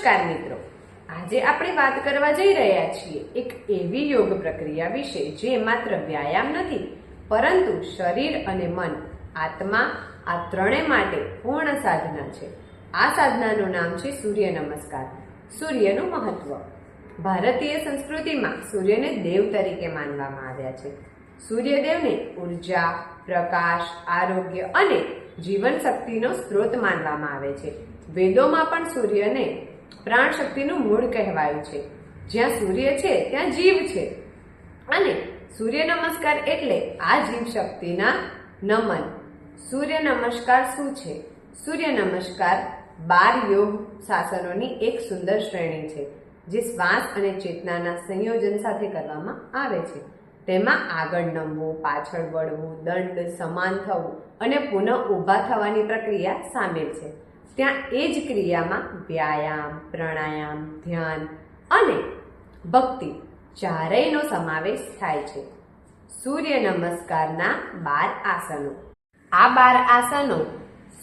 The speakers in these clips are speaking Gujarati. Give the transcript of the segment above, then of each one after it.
નમસ્કાર મિત્રો, આજે આપણે વાત કરવા જઈ રહ્યા છીએ એક એવી યોગ પ્રક્રિયા વિશે જે માત્ર વ્યાયામ નથી પરંતુ શરીર અને મન, આત્મા આ ત્રણેય માટે પૂર્ણ સાધના છે. આ સાધનાનું નામ છે સૂર્ય નમસ્કાર. સૂર્યનું મહત્વ. ભારતીય સંસ્કૃતિમાં સૂર્યને દેવ તરીકે માનવામાં આવ્યા છે. સૂર્યદેવને ઉર્જા, પ્રકાશ, આરોગ્ય અને જીવન શક્તિનો સ્ત્રોત માનવામાં આવે છે. વેદોમાં પણ સૂર્યને પ્રાણ શક્તિનું મૂળ કહેવાયું છે. જ્યાં સૂર્ય છે ત્યાં જીવ છે અને સૂર્ય નમસ્કાર એટલે આ જીવ શક્તિના નમન. સૂર્ય નમસ્કાર શું છે? સૂર્ય નમસ્કાર 12 યોગ શાસનોની એક સુંદર શ્રેણી છે જે શ્વાસ અને ચેતનાના સંયોજન સાથે કરવામાં આવે છે. તેમાં આગળ નમવું, પાછળ વળવું, દંડ, સમાન થવું અને પુનઃ ઊભા થવાની પ્રક્રિયા સામેલ છે. ત્યાં એ જ ક્રિયામાં વ્યાયામ, પ્રાણાયામ, ધ્યાન અને ભક્તિ ચારેયનો સમાવેશ થાય છે. સૂર્ય નમસ્કારના 12 આસનો. આ 12 આસનો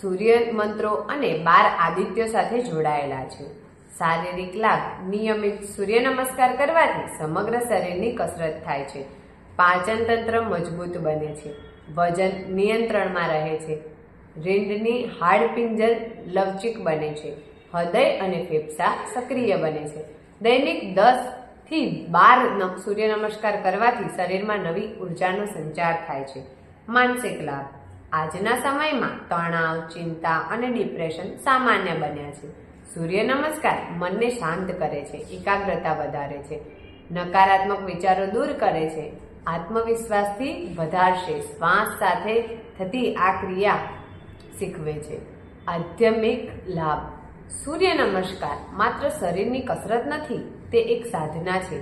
સૂર્ય મંત્રો અને 12 આદિત્યો સાથે જોડાયેલા છે. શારીરિક લાભ. નિયમિત સૂર્ય નમસ્કાર કરવાથી સમગ્ર શરીરની કસરત થાય છે. પાચન તંત્ર મજબૂત બને છે. વજન નિયંત્રણમાં રહે છે. રીંઢની હાડપિંજર લવચીક બને છે. હૃદય અને ફેફસા સક્રિય બને છે. દૈનિક 10 થી 12 સૂર્ય નમસ્કાર કરવાથી શરીરમાં નવી ઉર્જાનો સંચાર થાય છે. માનસિક લાભ. આજના સમયમાં તણાવ, ચિંતા અને ડિપ્રેશન સામાન્ય બન્યા છે. સૂર્ય નમસ્કાર મનને શાંત કરે છે, એકાગ્રતા વધારે છે, નકારાત્મક વિચારો દૂર કરે છે, આત્મવિશ્વાસથી વધારશે. શ્વાસ સાથે થતી આ ક્રિયા શીખવે છે. આધ્યાત્મિક લાભ. સૂર્ય નમસ્કાર માત્ર શરીરની કસરત નથી, તે એક સાધના છે.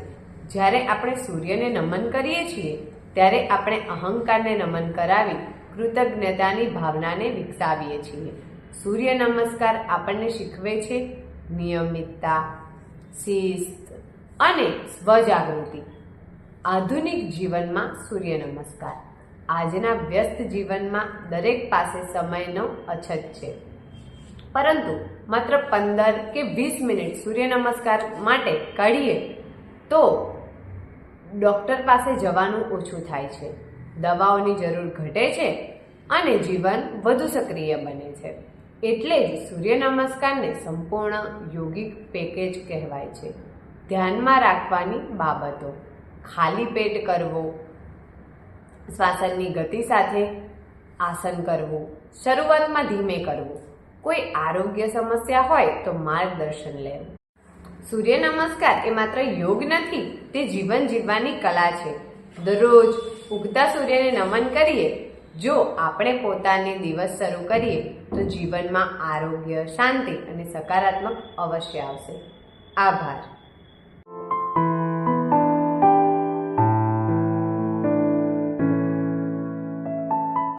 જ્યારે આપણે સૂર્યને નમન કરીએ છીએ ત્યારે આપણે અહંકારને નમન કરાવી કૃતજ્ઞતાની ભાવનાને વિકસાવીએ છીએ. સૂર્ય નમસ્કાર આપણને શીખવે છે નિયમિતતા, શિસ્ત અને સ્વજાગૃતિ. આધુનિક જીવનમાં સૂર્ય નમસ્કાર. આજના વ્યસ્ત જીવનમાં દરેક પાસે સમયનો અછત છે, પરંતુ માત્ર 15 કે 20 મિનિટ સૂર્ય નમસ્કાર માટે કાઢીએ તો ડૉક્ટર પાસે જવાનું ઓછું થાય છે, દવાઓની જરૂર ઘટે છે અને જીવન વધુ સક્રિય બને છે. એટલે જ સૂર્ય નમસ્કારને સંપૂર્ણ યોગિક પેકેજ કહેવાય છે. ધ્યાનમાં રાખવાની બાબતો. ખાલી પેટ કરવો, શ્વાસની ગતિ સાથે આસન કરવું, શરૂઆતમાં ધીમે કરવું. કોઈ આરોગ્ય સમસ્યા હોય તો માર્ગદર્શન લેવું. સૂર્ય નમસ્કાર એ માત્ર યોગ નથી, તે જીવન જીવવાની કલા છે. દરરોજ ઉગતા સૂર્યને નમન કરીએ. જો આપણે પોતાને દિવસ શરૂ કરીએ તો જીવનમાં આરોગ્ય, શાંતિ અને સકારાત્મક અવશ્ય આવશે. આભાર.